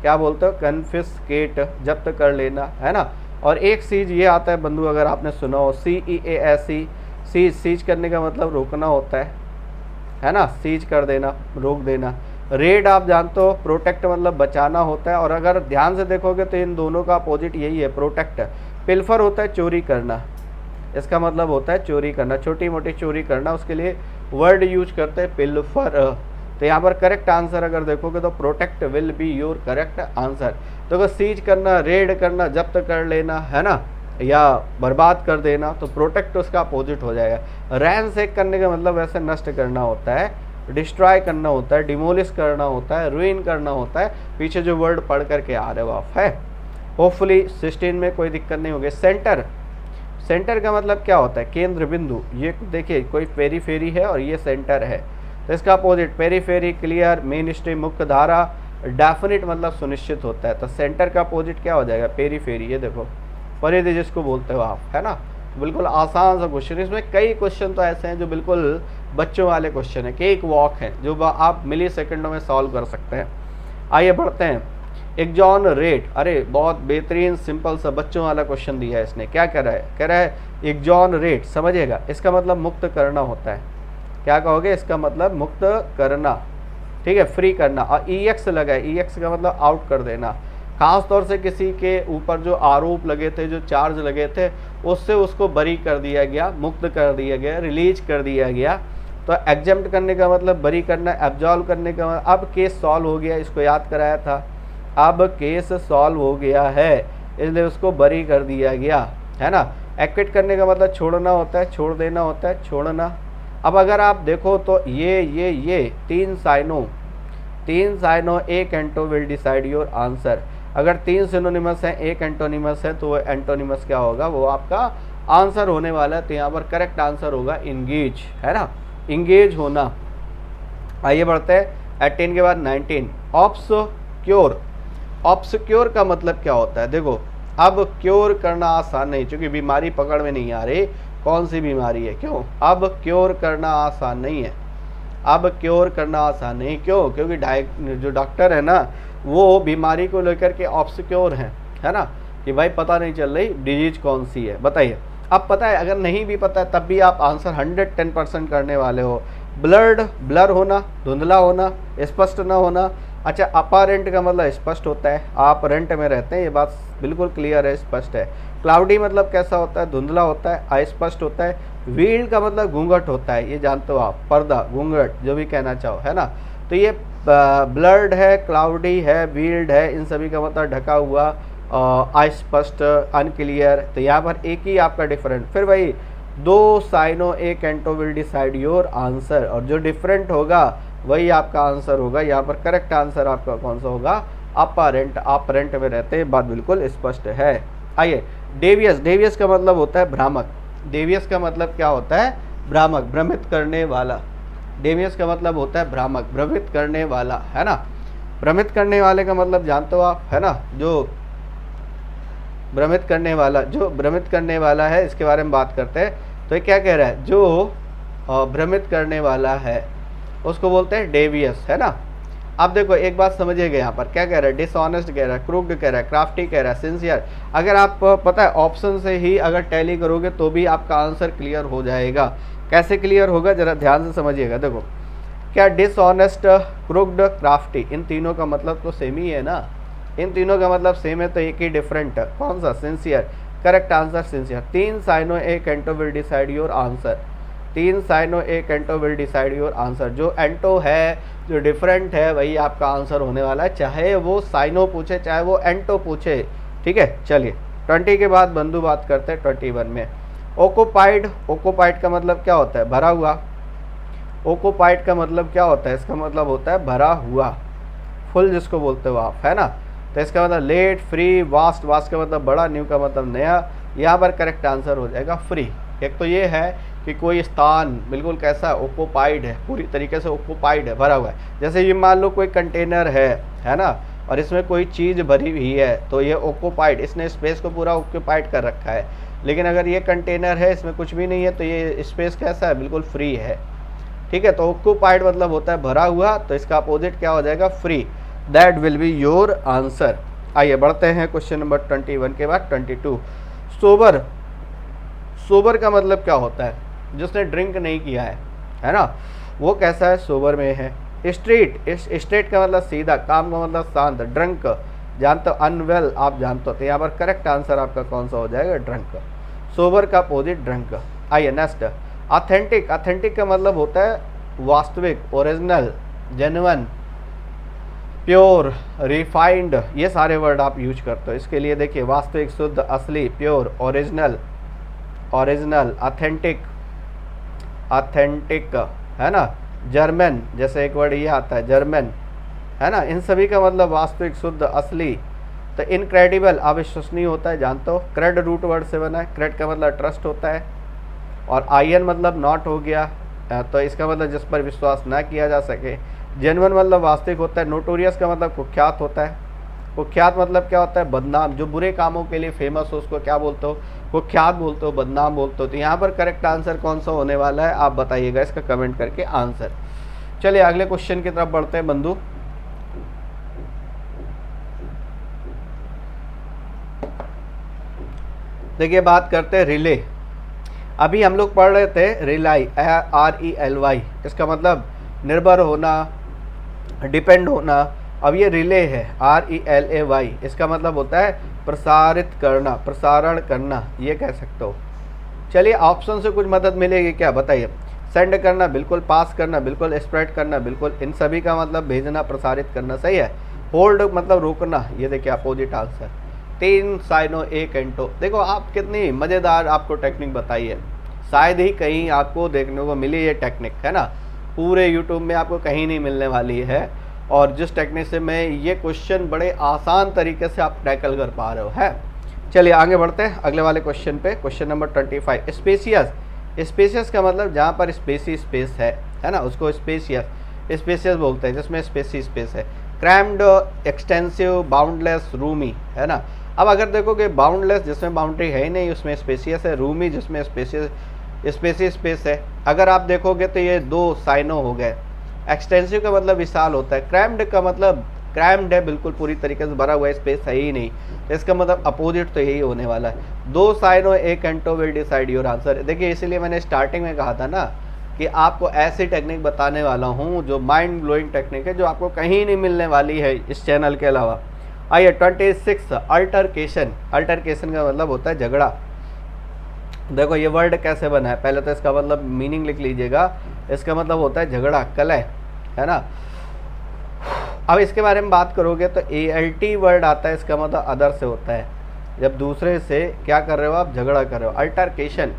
क्या बोलते हो, कन्फिस्केट, जब्त कर लेना, है ना। और एक सीज ये आता है बंधु, अगर आपने सुना हो, CEASE, सीज, सीज करने का मतलब रोकना होता है ना, सीज कर देना, रोक देना। रेड आप जानते हो, प्रोटेक्ट मतलब बचाना होता है। और अगर ध्यान से देखोगे तो इन दोनों का अपोजिट यही है, प्रोटेक्ट। पिल्फर होता है चोरी करना, इसका मतलब होता है चोरी करना, छोटी मोटी चोरी करना, उसके लिए वर्ड यूज करते हैं पिल्फर। तो यहाँ पर करेक्ट आंसर अगर देखोगे तो protect will be your correct answer. तो सीज करना, रेड करना, जब्त कर लेना, है ना, या बर्बाद कर देना, तो प्रोटेक्ट उसका अपोजिट हो जाएगा। रैनसेक करने का मतलब वैसे नष्ट करना होता है, डिस्ट्रॉय करना होता है, डिमोलिश करना होता है, रुइन करना होता है। पीछे जो वर्ड पढ़ करके आ रहे हो आप, है। होपफुली 16 में कोई दिक्कत नहीं होगी। सेंटर, सेंटर का मतलब क्या होता है, केंद्र बिंदु। ये देखिए कोई पेरीफेरी है और ये सेंटर है, तो इसका opposite periphery, clear, main stream, मुख्य धारा, डेफिनिट मतलब सुनिश्चित होता है। तो सेंटर का अपोजिट क्या हो जाएगा, पेरीफेरी। ये देखो परिधि जिसको बोलते हो आप, है ना। बिल्कुल आसान सा क्वेश्चन, इसमें कई क्वेश्चन तो ऐसे हैं जो बिल्कुल बच्चों वाले क्वेश्चन है, केक वॉक है, जो आप मिली सेकेंडों में सॉल्व कर सकते हैं। आइए बढ़ते हैं। एग्जॉनरेट, अरे बहुत बेहतरीन सिंपल सा बच्चों वाला क्वेश्चन दिया है इसने। क्या कह रहा है, कह रहा है एग्जॉनरेट, समझिएगा, इसका मतलब मुक्त करना होता है। क्या कहोगे, इसका मतलब मुक्त करना, ठीक है, फ्री करना। और EX लगा है, EX का मतलब आउट कर देना। खास तौर से किसी के ऊपर जो आरोप लगे थे, जो चार्ज लगे थे, उससे उसको बरी कर दिया गया, मुक्त कर दिया गया, रिलीज कर दिया गया। तो एग्जेम्प्ट करने का मतलब बरी करना, एब्जॉल्व करने का मतलब, अब केस सॉल्व हो गया, इसको याद कराया था, अब केस सॉल्व हो गया है इसलिए उसको बरी कर दिया गया, है ना। एक्विट करने का मतलब छोड़ना होता है, छोड़ देना होता है, छोड़ना। अब अगर आप देखो तो ये तीन साइनो एक anto will decide your answer. अगर तीन सिनोनिमस हैं, एक एंटोनिमस है, तो वो एंटोनिमस क्या होगा, वो आपका आंसर होने वाला है। तो यहाँ पर करेक्ट आंसर होगा इंगेज, है ना, इंगेज होना। आइए बढ़ते हैं 18 के बाद 19, ऑब्सक्योर। ऑब्सक्योर का मतलब क्या होता है, देखो अब क्योर करना आसान नहीं, क्योंकि बीमारी पकड़ में नहीं आ रही कौन सी बीमारी है, क्यों, अब क्योर करना आसान नहीं है, अब क्योर करना आसान नहीं, क्यों, क्योंकि जो डॉक्टर है ना वो बीमारी को लेकर के ऑब्सक्योर हैं, है ना, कि भाई पता नहीं चल रही डिजीज कौन सी है, बताइए। अब पता है, अगर नहीं भी पता है तब भी आप आंसर 110% करने वाले हो। ब्लर होना, धुंधला होना, स्पष्ट ना होना। अच्छा, अपारेंट का मतलब स्पष्ट होता है, आप रेंट में रहते हैं, ये बात बिल्कुल क्लियर है, स्पष्ट है। क्लाउडी मतलब कैसा होता है, धुंधला होता है, अस्पष्ट होता है। वील्ड का मतलब घूंघट होता है, ये जानते हो आप, पर्दा, घूंघट, जो भी कहना चाहो, है ना। तो ये ब्लर्ड है, क्लाउडी है, वील्ड है, इन सभी का मतलब ढका हुआ, अस्पष्ट, अनक्लियर। तो यहाँ पर एक ही आपका डिफरेंट, फिर वही दो साइनो एक anto will decide your answer, और जो डिफरेंट होगा वही आपका आंसर होगा। यहाँ पर करेक्ट आंसर आपका कौन सा होगा, अपारेंट, अपारेंट में रहते हैं, बात बिल्कुल स्पष्ट है। आइए डेवियस, डेवियस का मतलब होता है भ्रामक। डेवियस का मतलब क्या होता है, भ्रामक, भ्रमित करने वाला। डेवियस का मतलब होता है भ्रामक, भ्रमित करने वाला, है ना। भ्रमित करने वाले का मतलब जानते हो आप, है ना, जो भ्रमित करने वाला है, इसके बारे में बात करते हैं। तो ये क्या कह रहा है, जो भ्रमित करने वाला है उसको बोलते हैं डेवियस, है ना। अब देखो एक बात समझिएगा, यहाँ पर क्या कह रहा है, डिसऑनेस्ट कह रहा है, क्रूक्ड कह रहा है, क्राफ्टी कह रहा है, सिंसियर। अगर आप पता है ऑप्शन से ही अगर टैली करोगे तो भी आपका आंसर क्लियर हो जाएगा। कैसे क्लियर होगा, जरा ध्यान से समझिएगा। देखो क्या डिसऑनेस्ट, क्रूक्ड, क्राफ्टी, इन तीनों का मतलब तो सेम ही है ना, इन तीनों का मतलब सेम है, तो एक ही डिफरेंट, कौन सा, सिंसियर। Correct answer sincere. तीन साइनो एक anto will decide your answer, तीन साइनो एक anto will decide your answer. जो एंटो है, जो डिफरेंट है, वही आपका आंसर होने वाला है, चाहे वो साइनो पूछे चाहे वो एंटो पूछे, ठीक है। चलिए 20 के बाद बंधु बात करते हैं 21 में। ओकोपाइड, ओकोपाइड का मतलब क्या होता है, भरा हुआ। ओकोपाइड का मतलब क्या होता है, इसका मतलब होता है भरा हुआ, फुल जिसको बोलते हो आप, है ना। तो इसका मतलब लेट, फ्री, वास्ट, वास्ट का मतलब बड़ा, न्यू का मतलब नया। यहाँ पर करेक्ट आंसर हो जाएगा फ्री। एक तो ये है कि कोई स्थान बिल्कुल कैसा है, ऑक्युपाइड है, पूरी तरीके से ऑक्युपाइड है, भरा हुआ है। जैसे ये मान लो कोई कंटेनर है ना, और इसमें कोई चीज़ भरी हुई है, तो ये ऑक्युपाइड, इसने स्पेस को पूरा ऑक्युपाइड कर रखा है। लेकिन अगर ये कंटेनर है, इसमें कुछ भी नहीं है, तो ये स्पेस कैसा है, बिल्कुल फ्री है, ठीक है। तो ऑक्युपाइड मतलब होता है भरा हुआ, तो इसका अपोजिट क्या हो जाएगा, free. That will be your answer. आइए बढ़ते हैं क्वेश्चन नंबर 21 के बाद 22। सोबर, सोबर का मतलब क्या होता है, जिसने ड्रिंक नहीं किया है ना, वो कैसा है, सोबर में है। स्ट्रेट, स्ट्रेट का मतलब सीधा, काम का मतलब शांत। ड्रंक जानते हो, अनवेल आप जानते हो, तो यहाँ पर करेक्ट आंसर आपका कौन सा हो जाएगा, ड्रंक। सोबर का अपोजिट ड्रंक। आइए नेक्स्ट, ऑथेंटिक। ऑथेंटिक का मतलब होता है वास्तविक, ओरिजिनल, जेन्युइन, प्योर, रिफाइंड, ये सारे वर्ड आप यूज करते हो। इसके लिए देखिए, वास्तविक, शुद्ध, असली, pure, original, original, authentic, authentic, है ना। जर्मन, जैसे एक वर्ड ये आता है जर्मन, है ना। इन सभी का मतलब वास्तविक, शुद्ध, असली। तो इनक्रेडिबल अविश्वसनीय होता है, जानते हो। क्रेड रूट वर्ड से बना है, क्रेड का मतलब ट्रस्ट होता है, और आईएन मतलब नॉट हो गया, तो इसका मतलब जिस पर विश्वास ना किया जा सके। जेन्युइन मतलब वास्तविक होता है। नोटोरियस का मतलब कुख्यात होता है। कुख्यात मतलब क्या होता है, बदनाम, जो बुरे कामों के लिए फेमस हो उसको क्या बोलते हो, कुख्यात बोलते हो, बदनाम बोलते हो। तो यहाँ पर करेक्ट आंसर कौन सा होने वाला है, आप बताइएगा इसका कमेंट करके आंसर। चलिए अगले क्वेश्चन की तरफ बढ़ते हैं बंधु। देखिए बात करते हैं रिले। अभी हम लोग पढ़ रहे थे रिलाई, RELY, इसका मतलब निर्भर होना, डिपेंड होना। अब ये रिले है, RELAY, इसका मतलब होता है प्रसारित करना, प्रसारण करना, ये कह सकते हो। चलिए ऑप्शन से कुछ मदद मिलेगी क्या, बताइए। सेंड करना बिल्कुल, पास करना बिल्कुल, स्प्रेड करना बिल्कुल, इन सभी का मतलब भेजना, प्रसारित करना, सही है। होल्ड मतलब रोकना, ये देखिए अपोजिट आंसर। 3 साइनो 1 एंटो। देखो आप कितनी मज़ेदार आपको टेक्निक बताई है, शायद ही कहीं आपको देखने को मिली ये टेक्निक, है ना। पूरे यूट्यूब में आपको कहीं नहीं मिलने वाली है, और जिस टेक्निक से मैं ये क्वेश्चन बड़े आसान तरीके से आप टैकल कर पा रहे हो, है। चलिए आगे बढ़ते हैं अगले वाले क्वेश्चन पे। Question number 25, spacious. स्पेसियस का मतलब जहाँ पर स्पेसी स्पेस है ना, उसको स्पेसियस बोलते हैं, जिसमें स्पेसी स्पेस है। क्रैम्ड, एक्सटेंसिव, बाउंडलेस, रूमी, है ना। अब अगर देखोगे बाउंडलेस जिसमें बाउंड्री है ही नहीं उसमें स्पेसियस है, रूमी जिसमें स्पेसी स्पेस है। अगर आप देखोगे तो ये 2 साइनो हो गए। एक्सटेंसिव का मतलब विशाल होता है, क्रैम्ड का मतलब क्रैम्ड है, बिल्कुल पूरी तरीके से भरा हुआ है, स्पेस है ही नहीं, तो इसका मतलब अपोजिट तो यही होने वाला है। 2 syno 1 anto will decide your answer. देखिए इसीलिए मैंने स्टार्टिंग में कहा था ना कि आपको ऐसी टेक्निक बताने वाला हूँ जो माइंड ब्लोइंग टेक्निक है, जो आपको कहीं नहीं मिलने वाली है इस चैनल के अलावा। आइए 26, अल्टरकेशन। अल्टरकेशन का मतलब होता है झगड़ा। देखो ये वर्ड कैसे बना है, पहले तो इसका मतलब मीनिंग लिख लीजिएगा। इसका मतलब होता है झगड़ा, कलह, है ना। अब इसके बारे में बात करोगे तो ALT वर्ड आता है, इसका मतलब अदर से होता है, जब दूसरे से क्या कर रहे हो आप, झगड़ा कर रहे हो। अल्टरकेशन,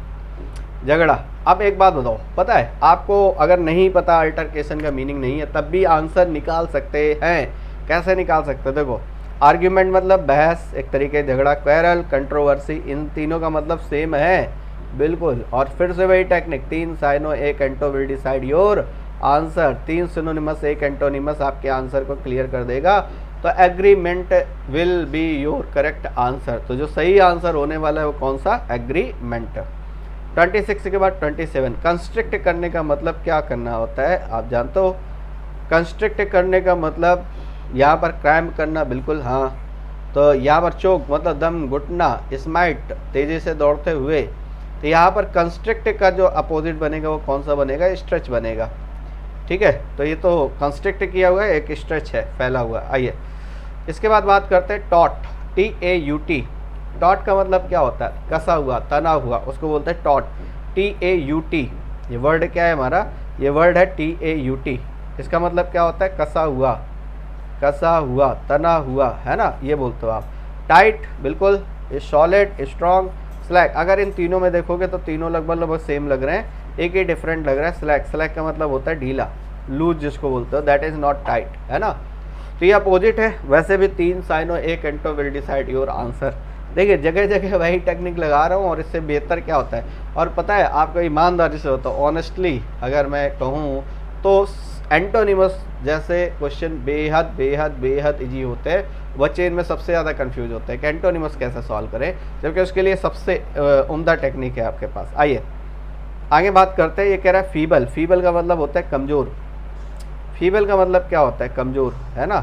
झगड़ा। अब एक बात बताओ, पता है आपको, अगर नहीं पता अल्टरकेशन का मीनिंग नहीं है तब भी आंसर निकाल सकते हैं। कैसे निकाल सकते हो, देखो आर्ग्यूमेंट मतलब बहस, एक तरीके झगड़ा, क्वेरल, कंट्रोवर्सी, इन तीनों का मतलब सेम है बिल्कुल। और फिर से वही technique, 3 syno 1 anto will decide your answer. 3 synonyms 1 antonyms आपके आंसर को क्लियर कर देगा। तो agreement will be your correct answer. तो जो सही आंसर होने वाला है वो कौन सा, एग्रीमेंट। 26 के बाद 27, कंस्ट्रिक्ट करने का मतलब क्या करना होता है, आप जानते हो। कंस्ट्रिक्ट करने का मतलब यहाँ पर क्रैम्प करना, बिल्कुल हाँ। तो यहाँ पर चोक मतलब दम घुटना, स्माइट तेज़ी से दौड़ते हुए। तो यहाँ पर कंस्ट्रिक्ट का जो अपोजिट बनेगा वो कौन सा बनेगा, स्ट्रेच बनेगा, ठीक है। तो ये तो कंस्ट्रिक्ट किया हुआ है, एक स्ट्रेच है, फैला हुआ। आइए इसके बाद बात करते हैं टॉट, TAUT। टॉट का मतलब क्या होता है, कसा हुआ, तना हुआ, उसको बोलते हैं टॉट, TAUT। ये वर्ड क्या है हमारा, ये वर्ड है TAUT। इसका मतलब क्या होता है, कसा हुआ, कसा हुआ, तना हुआ, है ना, ये बोलते हो आप। टाइट बिल्कुल, सॉलिड, स्ट्रॉन्ग, स्लैक। अगर इन तीनों में देखोगे तो तीनों लगभग सेम लग रहे हैं, एक ही डिफरेंट लग रहा है। स्लैक, स्लैक का मतलब होता है ढीला, लूज जिसको बोलते हो, दैट इज नॉट टाइट, है ना। तो ये अपोजिट है। वैसे भी 3 syno 1 anto will decide your answer. देखिए जगह जगह वही टेक्निक लगा रहा हूँ, और इससे बेहतर क्या होता है, और पता है आपको ईमानदारी से होता है, ऑनेस्टली अगर मैं कहूँ तो एंटोनिमस जैसे क्वेश्चन बेहद बेहद बेहद इजी होते हैं। बच्चे इनमें सबसे ज़्यादा कंफ्यूज होते हैं कि एंटोनिमस कैसे सॉल्व करें, जबकि उसके लिए सबसे उम्दा टेक्निक है आपके पास। आइए आगे बात करते हैं। ये कह रहा है फीबल। फीबल का मतलब होता है कमज़ोर। फीबल का मतलब क्या होता है, कमज़ोर, है ना।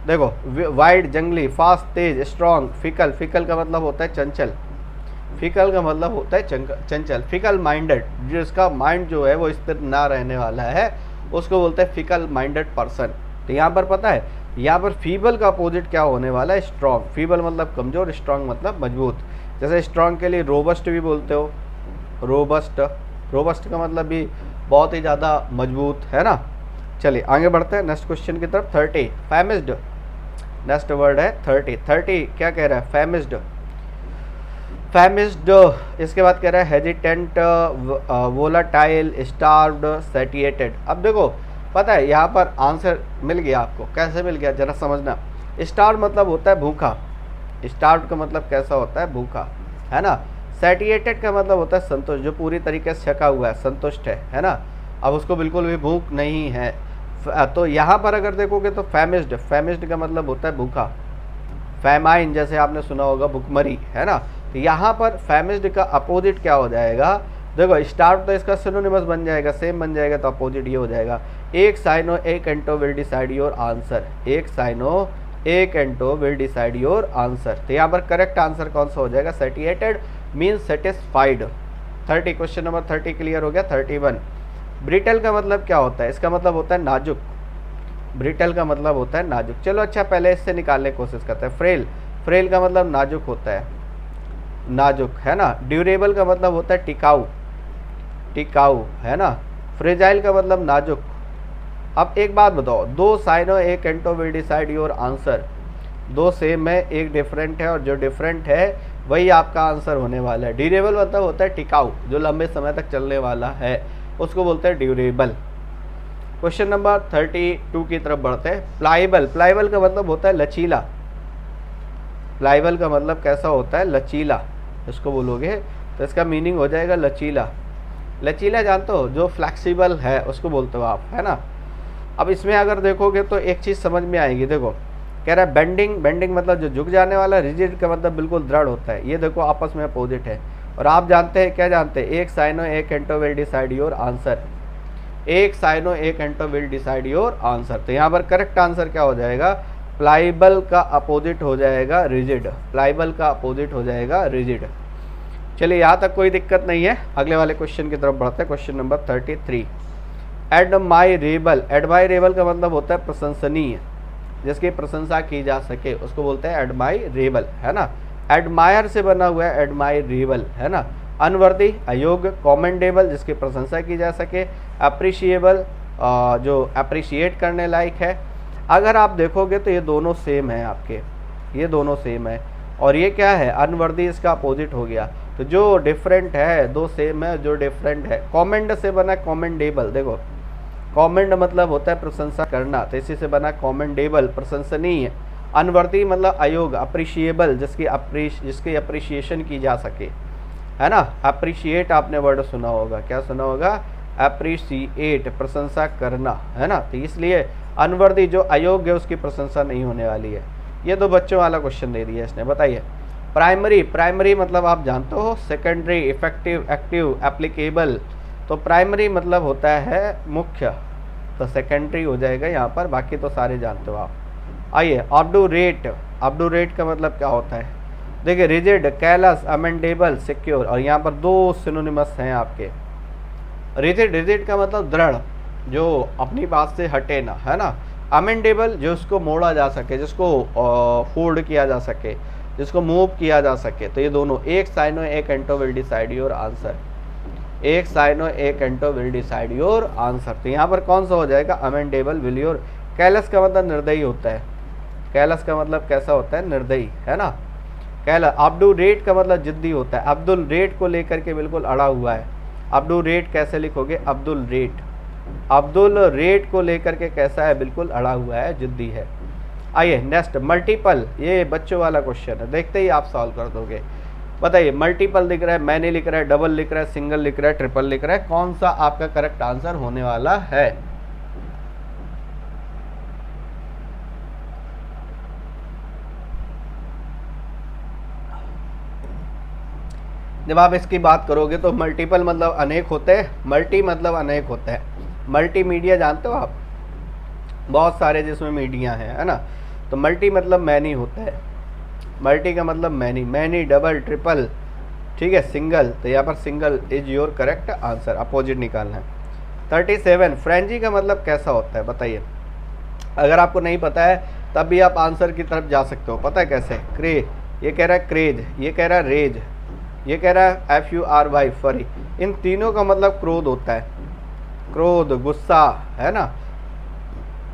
देखो वाइड, जंगली, फास्ट, तेज, स्ट्रॉन्ग, फिकल। फिकल का मतलब होता है चंचल। फिकल का मतलब होता है चंचल। फिकल माइंडेड, जिसका माइंड जो है वो स्थिर ना रहने वाला है, उसको बोलते हैं फिकल माइंडेड पर्सन। तो यहाँ पर पता है, यहाँ पर फीबल का अपोजिट क्या होने वाला है, स्ट्रॉन्ग। फीबल मतलब कमज़ोर, स्ट्रॉन्ग मतलब मजबूत। जैसे स्ट्रॉन्ग के लिए रोबस्ट भी बोलते हो, रोबस्ट। रोबस्ट का मतलब भी बहुत ही ज़्यादा मजबूत, है ना। चलिए आगे बढ़ते हैं नेक्स्ट क्वेश्चन की तरफ। 30, फैमिस्ड। नेक्स्ट वर्ड है 30। 30 क्या कह रहा है, फैमिस्ड। फैमिस्ड, इसके बाद कह रहा है हेजिटेंट, वोलाटाइल, स्टार्व्ड, सैटिएटेड। अब देखो पता है यहाँ पर आंसर मिल गया आपको, कैसे मिल गया जरा समझना। स्टार्व मतलब होता है भूखा, स्टार्व्ड का मतलब कैसा होता है, भूखा, है ना। सैटिएटेड का मतलब होता है संतुष्ट, जो पूरी तरीके से छका हुआ है, संतुष्ट है ना। अब उसको बिल्कुल भी भूख नहीं है। तो यहाँ पर अगर देखोगे तो फैमिस्ड, फैमिस्ड का मतलब होता है भूखा। फैमाइन जैसे आपने सुना होगा, भुखमरी, है ना। तो यहाँ पर फैमिस्ड का अपोजिट क्या हो जाएगा, देखो स्टार्व तो इसका सिनोनिमस बन जाएगा, सेम बन जाएगा, तो अपोजिट ये हो जाएगा। 1 syno 1 anto will decide your answer. 1 syno 1 anto will decide your answer. तो यहाँ पर करेक्ट आंसर कौन सा हो जाएगा, satiated means satisfied. 30, question number 30 clear हो गया। 31, ब्रिटल का मतलब क्या होता है, इसका मतलब होता है नाजुक। ब्रिटल का मतलब होता है नाजुक। चलो अच्छा पहले इससे निकालने की कोशिश करते हैं। फ्रेल, फ्रेल का मतलब नाजुक होता है, नाजुक, है ना। ड्यूरेबल का मतलब होता है टिकाऊ, टिकाऊ, है ना। फ्रेजाइल का मतलब नाजुक। अब एक बात बताओ, 2 साइनो एक anto will decide your answer. 2 same है, एक डिफरेंट है, और जो डिफरेंट है वही आपका आंसर होने वाला है। ड्यूरेबल मतलब होता है टिकाऊ, जो लंबे समय तक चलने वाला है, उसको बोलते हैं ड्यूरेबल। क्वेश्चन नंबर 32 की तरफ बढ़ते हैं। प्लाइबल, प्लाइबल का मतलब होता है लचीला। प्लाइबल का मतलब कैसा होता है? लचीला। इसको बोलोगे तो इसका मीनिंग हो जाएगा लचीला। लचीला जानते हो, जो फ्लैक्सिबल है उसको बोलते हो आप, है ना। अब इसमें अगर देखोगे तो एक चीज़ समझ में आएगी। देखो कह रहा है बेंडिंग, बेंडिंग मतलब जो झुक जाने वाला। रिजिड का मतलब बिल्कुल दृढ़ होता है। ये देखो आपस में अपोजिट है। और आप जानते हैं, क्या जानते हैं? एक साइनो एक anto will decide your answer. एक साइनो एक anto will decide your answer. तो यहाँ पर करेक्ट आंसर क्या हो जाएगा? प्लाइबल का अपोजिट हो जाएगा रिजिड। प्लाइबल का अपोजिट हो जाएगा रिजिड। चलिए यहाँ तक कोई दिक्कत नहीं है। अगले वाले क्वेश्चन की तरफ बढ़ते हैं। Question number 33। एडमायरेबल, एडमायरेबल का मतलब होता है प्रशंसनीय, जिसकी प्रशंसा की जा सके, उसको बोलते हैं एडमायरेबल, है ना। एडमायर से बना हुआ है एडमायरेबल, है ना। अनवर्दी, अयोग्य। कॉमेंडेबल, जिसकी प्रशंसा की जा सके। अप्रिशिएबल, जो अप्रिशिएट करने लायक है। अगर आप देखोगे तो ये दोनों सेम है आपके, ये दोनों सेम है। और ये क्या है? अनवर्दी, इसका अपोजिट हो गया। तो जो डिफरेंट है, 2 सेम है, जो डिफरेंट है। कॉमेंड से बना कॉमेंडेबल। देखो कॉमेंड मतलब होता है प्रशंसा करना, तो इसी से बना कॉमेंडेबल, प्रशंसनीय। अनवर्दी मतलब अयोग्य। अप्रिशिएबल, जिसकी अप्रिशिएशन की जा सके, है ना। अप्रिशिएट आपने वर्ड सुना होगा, क्या सुना होगा? अप्रिशिएट, प्रशंसा करना, है ना। तो इसलिए अनवर्दी, जो अयोग्य है, उसकी प्रशंसा नहीं होने वाली है। ये तो बच्चों वाला क्वेश्चन दे दिया इसने। बताइए प्राइमरी, प्राइमरी मतलब आप जानते हो सेकेंडरी, इफेक्टिव, एक्टिव, एप्लीकेबल। तो प्राइमरी मतलब होता है मुख्य, तो सेकेंडरी हो जाएगा यहाँ पर। बाकी तो सारे जानते हो आप। आइए ऑब्डूरेट, ऑब्डूरेट का मतलब क्या होता है? देखिए रिजिड, कैलस, अमेंडेबल, सिक्योर। और यहाँ पर 2 सिनोनिमस हैं आपके। रिजिड, रिजिड का मतलब दृढ़, जो अपनी बात से हटे ना, है ना। अमेंडेबल, जो उसको मोड़ा जा सके, जिसको फोल्ड किया जा सके, जिसको मूव किया जा सके। तो ये दोनों, एक साइनो एक anto will decide your answer. एक साइनो एक anto will decide your answer. तो यहाँ पर कौन सा हो जाएगा? Amendable will your. कैलस का मतलब निर्दयी होता है। कैलस का मतलब कैसा होता है? निर्दयी, है ना। कैलस। अब्डूरेट का मतलब जिद्दी होता है। अब्दुल रेट को लेकर के बिल्कुल अड़ा हुआ है। अब्डूरेट कैसे लिखोगे? अब्दुल रेट। अब्दुल रेट को लेकर के कैसा है? बिल्कुल अड़ा हुआ है, जिद्दी है। आइए नेक्स्ट, मल्टीपल। ये बच्चों वाला क्वेश्चन है, देखते ही आप सॉल्व कर दोगे। बताइए मल्टीपल लिख रहा है, मैनी लिख रहा है, डबल लिख रहा है, सिंगल लिख रहा है, ट्रिपल लिख रहा है, कौन सा आपका करेक्ट आंसर होने वाला है? जब आप इसकी बात करोगे तो मल्टीपल मतलब अनेक होते हैं, मल्टी मतलब अनेक होता है। मल्टीमीडिया जानते हो आप? बहुत सारे जिसमें मीडिया हैं, है ना। तो मल्टी मतलब मैनी होता है। मल्टी का मतलब मैनी, मैनी, डबल, ट्रिपल, ठीक है, सिंगल। तो यहाँ पर single is your correct answer. Opposite निकालना है। 37, फ्रेंजी का मतलब कैसा होता है? बताइए। अगर आपको नहीं पता है तब भी आप आंसर की तरफ जा सकते हो। पता है कैसे? क्रे, ये कह रहा है क्रेज, ये कह रहा है रेज, ये कह रहा है FURY, फरी। इन तीनों का मतलब क्रोध होता है। क्रोध, गुस्सा, है ना।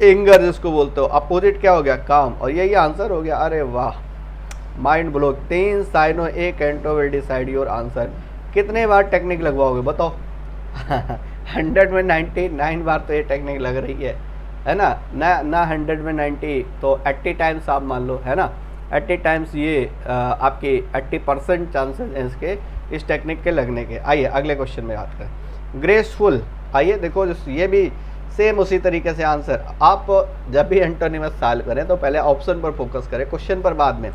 एंगर जिसको बोलते हो। अपोजिट क्या हो गया? काम। और यही आंसर हो गया। अरे वाह, माइंड ब्लो। 3 साइनो एक anto will decide your answer. कितने बार टेक्निक लगवाओगे बताओ? 100 में 99 बार तो ये टेक्निक लग रही है ना। ना 100 में 90 तो 80 टाइम्स आप मान लो, है ना। 80 टाइम्स ये आपके 80% चांसेस हैं इसके, इस टेक्निक के लगने के। आइए अगले क्वेश्चन में बात करें। ग्रेसफुल। आइए देखो, ये भी सेम उसी तरीके से आंसर। आप जब भी एंटोनिमस सॉल्व करें तो पहले ऑप्शन पर फोकस करें, क्वेश्चन पर बाद में।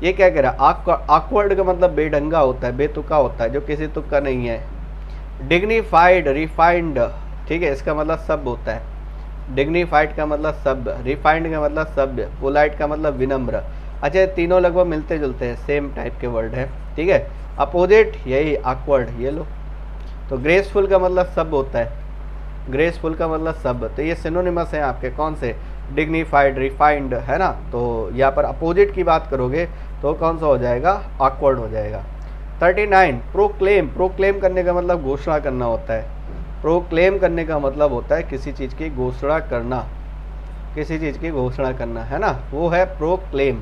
ये क्या कह रहा है? ऑकवर्ड का मतलब बेढंगा होता है, बेतुका होता है, जो किसी तुक का नहीं है। डिग्निफाइड, रिफाइंड, ठीक है, इसका मतलब सभ्य होता है। डिग्निफाइड का मतलब सभ्य, रिफाइंड का मतलब सभ्य, पोलाइट का मतलब विनम्र। अच्छा, तीनों लगभग मिलते जुलते हैं, सेम टाइप के वर्ड है, ठीक है। अपोजिट यही ऑकवर्ड, ये लो। तो ग्रेसफुल का मतलब सभ्य होता है, ग्रेसफुल का मतलब सभ्य। तो ये सिनोनिमस हैं आपके, कौन से? डिग्निफाइड, रिफाइंड, है ना। तो यहाँ पर अपोजिट की बात करोगे तो कौन सा हो जाएगा? ऑकवर्ड हो जाएगा। 39 प्रोक्लेम, प्रोक्लेम करने का मतलब घोषणा करना होता है। प्रोक्लेम करने का मतलब होता है किसी चीज़ की घोषणा करना, किसी चीज़ की घोषणा करना, है ना, वो है प्रोक्लेम।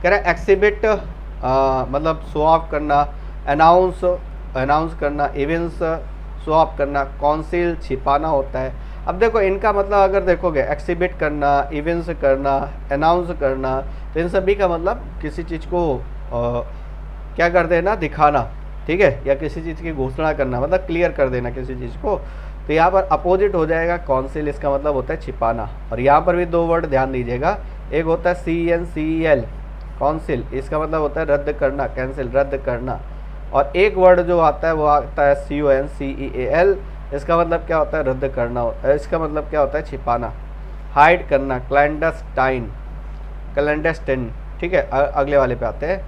कह रहा है एक्सिबिट मतलब शो ऑफ करना, अनाउंस अनाउंस करना, इवेंट्स शो ऑफ करना, काउंसिल छिपाना होता है। अब देखो इनका मतलब अगर देखोगे एक्सिबिट करना, इवेंट्स करना, अनाउंस करना, तो इन सभी का मतलब किसी चीज़ को क्या कर देना, दिखाना, ठीक है, या किसी चीज़ की घोषणा करना मतलब क्लियर कर देना किसी चीज़ को। तो यहाँ पर अपोजिट हो जाएगा काउंसिल, इसका मतलब होता है छिपाना। और यहाँ पर भी दो वर्ड ध्यान दीजिएगा, एक होता है CNCEL काउंसिल, इसका मतलब होता है रद्द करना, कैंसिल, रद्द करना। और एक वर्ड जो आता है वो आता है CONCEAL, इसका मतलब क्या होता है, रद्द करना, इसका मतलब क्या होता है, छिपाना, हाइड करना, क्लैंडस्टाइन, क्लैंडस्टाइन, ठीक है। अगले वाले पे आते हैं,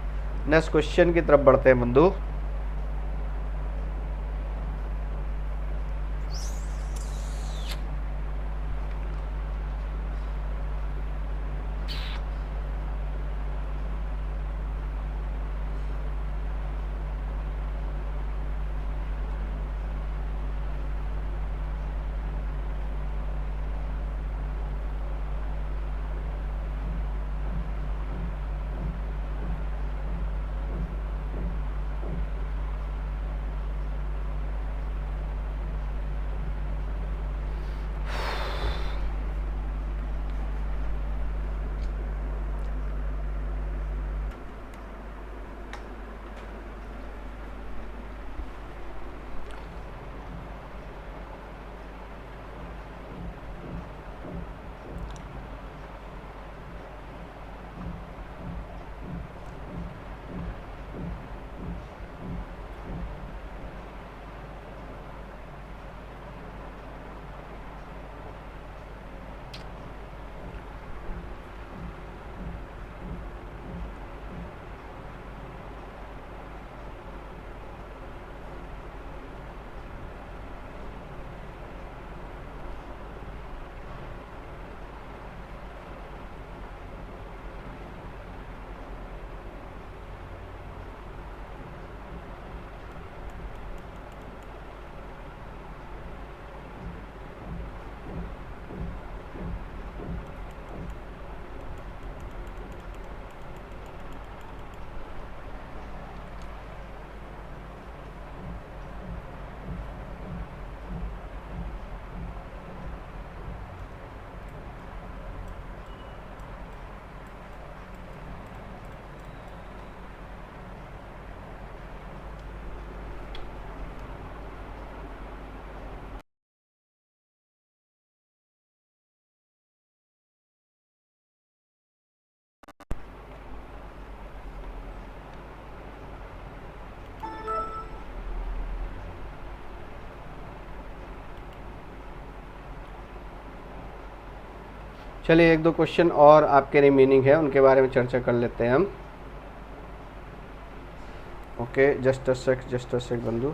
नेक्स्ट क्वेश्चन की तरफ बढ़ते हैं बंधु। चलिए एक दो क्वेश्चन और आपके रिमेनिंग है, उनके बारे में चर्चा कर लेते हैं हम। ओके, जस्ट अ सेक बंधु।